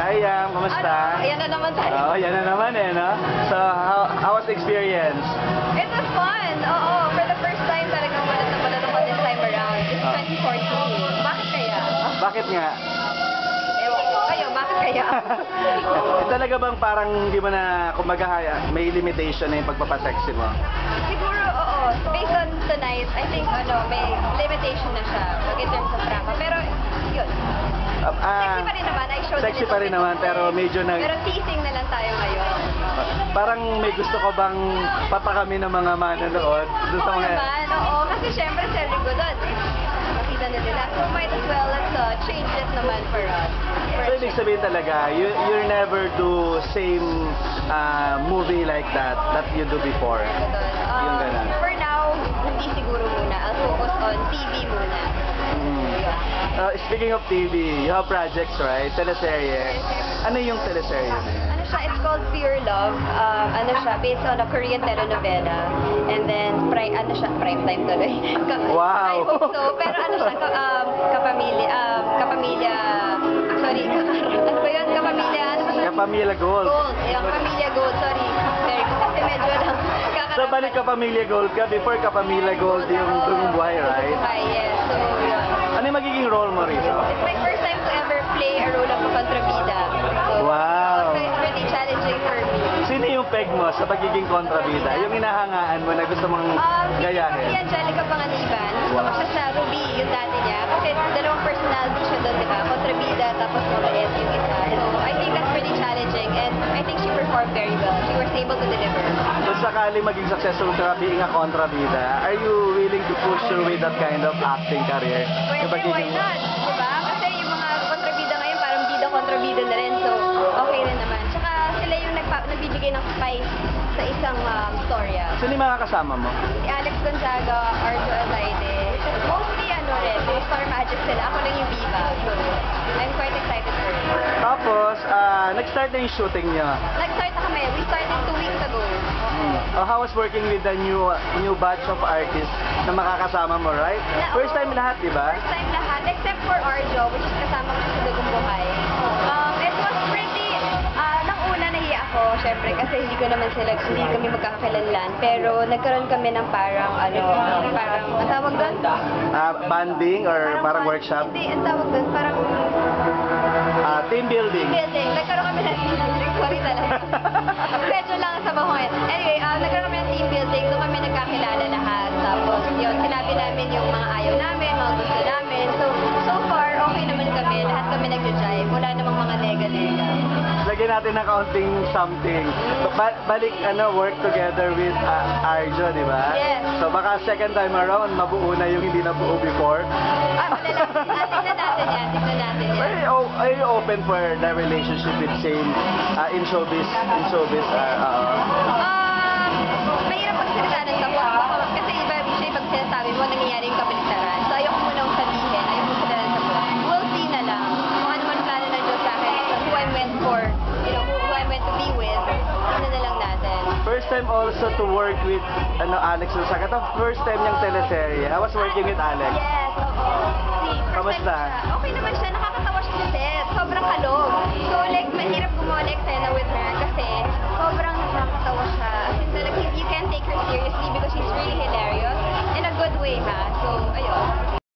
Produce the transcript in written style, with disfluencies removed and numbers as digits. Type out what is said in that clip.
Hi, Yam. Kamusta? Ayan na naman tayo. Oo, yan na naman eh, no? So, how was the experience? It was fun. Oo, for the first time talagang malat na malat ako this time around. It's 2014. Bakit kaya? Bakit nga? Ewan ko. Kayo, bakit kaya? Talaga bang parang hindi mo na, kumbaga, may limitation na yung pagpapasexy mo? Siguro, oo. Based on tonight, I think, may limitation na siya. Pag in terms of drama. Pero, yun. Sexy pa rin naman. I showed Sexy pa rin naman, pero medyo na... Pero teasing na lang tayo ngayon. Parang may gusto ko bang papakami ng mga manonood doon sa Oo mga... naman, oo. Kasi syempre, seryogo doon. Nakita na nila. So, might as well, let's change it naman for us. So, ibig sabihin talaga, you'll never do same movie like that you do before. Yung ganun. For now, hindi siguro muna. I'll focus on TV muna. Speaking of TV, you have projects, right? Teleserye. Ano yung teleserye na yun? Ano siya? It's called Pure Love. Ano siya? Based on a Korean telenovela. And then, prime time tuloy. Wow! I hope so. Pero ano siya? Kapamilya... Sorry. Ano ba yun? Kapamilya... Ano ba siya? Kapamilya Gold. Gold. Yung Pamilya Gold. Sorry. Very good. Kasi medyo lang... So, balik Kapamilya Gold ka. Before Kapamilya Gold, yung Dugong Buhay, right? Hi, yes. So, yun. Ano yung magiging role mo rito? It's my first time to ever play a role of a kontrabida. So, Wow. it's really challenging for me. Sino yung peg mo sa pagiging kontrabida? Yung inahangaan mo na gusto mong Si gayahin? Angelica Panganiban. Gusto ko siya sa Ruby, yung dati niya. Kasi dalawang personality siya doon, di ba? Kontrabida, tapos mabait yung isa. So, I think that's pretty challenging and I think she performed very well. She was able to deliver. Kung sakaling maging successful ka being a kontrabida, are you willing to push through with that kind of acting career? Yung Pwede, why not? Di ba? Kasi yung mga kontrabida ngayon, parang bida-kontrabida na rin. So, okay rin naman. Tsaka sila yung nagbibigay ng spice sa isang storya. Sino yung mga kasama mo? Si Alex Gonzaga, Arjo Alaide, mostly rin, yung Star Magic sila. Ako lang yung Viva. So, I'm quite excited for it. Tapos, nag-start na yung shooting niya. Nag-start na kami. We started 2 weeks ago. How was working with the new batch of artists na makakasama mo, right? First time lahat, di ba? First time lahat, except for Arjo, which is kasama ko sa Dugong Buhay. It was pretty, nang una nahiya ako, syempre, kasi hindi kami magkakakilanlan. Pero nagkaroon kami ng parang, ang tawag doon? Banding or parang workshop? Hindi, ang tawag doon, parang Team building. Nagkaroon kami ng team building. Sorry talaga. Medyo lang sa bahoy. Anyway, nagkaroon kami ng team building. Doon kami nagkakilala lahat. Tapos, yun, sinabi namin yung mga ayaw namin, mga gusto namin. So far, okay naman kami. Lahat kami nag-jive. Wala namang mga lega-lega. Lagyan natin ng kaunting something. Balik, work together with Arjo, di ba? Yes. So baka second time around, mabuo na yung hindi nabuo before. Tignan natin yan. Are you open for the relationship with same in showbiz? Mahirap magsalita ng tapos. Kasi iba siya pag sinasabi mo, nangyayari yung kabaligtaran. So ayoko munang sabihin. Ayoko magsalita ng tapos. We'll see na lang. Kung ano man plano ng Diyos sa akin. Who I went for, who I went to be with. Tignan na lang natin. First time also to work with Alex Gonzaga. First time niyang teleserye. I was working with Alex. Yes, oo. Kamusta? Okay naman siya. Nakakatawa siya sa set. Sobrang kalog. So like, mahirap gumawa ng eksena with her kasi sobrang nakakatawa siya. As in, like, you can't take her seriously because she's really hilarious. In a good way, ha? So, ayun.